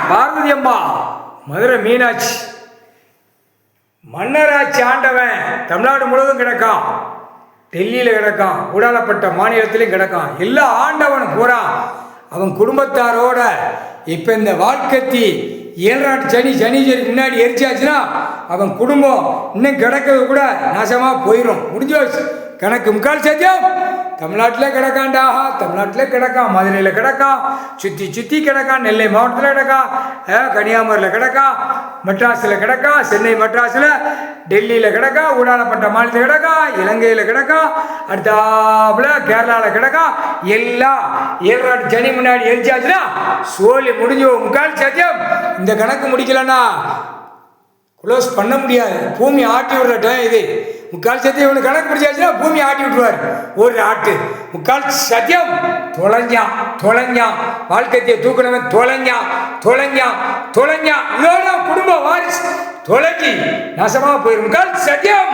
பார்வதி அம்மா மதுரை மீனாட்சி மன்னராட்சி ஆண்டவன் தமிழ்நாடு முழுவதும் கிடக்கான், டெல்லியில் கிடக்கான், ஊடாலப்பட்ட மாநிலத்திலையும் கிடக்கான். எல்லா ஆண்டவனும் பூரா அவன் குடும்பத்தாரோட இப்போ இந்த வாழ்க்கத்தி 7 நாட்டு சனீஸ்வரி முன்னாடி எரிச்சாச்சுன்னா அவன் குடும்பம் இன்னும் கிடக்கிறது கூட நாசமாக போயிடும். முடிஞ்சு கணக்கு முக்கால் சத்தியம். தமிழ்நாட்டில் கிடக்காண்டா, தமிழ்நாட்டில் கிடக்கான், மதுரையில் கிடக்கான், சுற்றி கிடக்கான், நெல்லை மாவட்டத்தில் கிடக்கான், கன்னியாகுமரியில் கிடக்கான், மெட்ராஸில் கிடக்கான், சென்னை மெட்ராஸில், டெல்லியில் கிடக்கா, ஊடாலப்பட்ட மாநிலத்தில் கிடக்கா, இலங்கையில் கிடக்கா, அடுத்தாப்புல கேரளாவில் கிடக்கா. எல்லாம் 7 நாட்டு சனி முன்னாடி எரிச்சாச்சுன்னா சோழி முடிஞ்சு முக்கால் சத்தியம். இந்த கணக்கு முடிக்கலன்னா க்ளோஸ் பண்ண முடியாது. பூமி ஆட்டி விடுற டைம் இது. முக்கால் சத்தியம் இவனு கணக்கு பிடிச்சாச்சுன்னா பூமி ஆட்டி விட்டுருவார். ஒரு ஆட்டு முக்கால் சத்தியம். தொலைஞ்சான் வாழ்க்கையை தூக்கினவன் தொலைஞ்சான் இதோட குடும்ப வாரிசு தொலைஞ்சி நாசமாக போயிடும். முக்கால் சத்தியம்.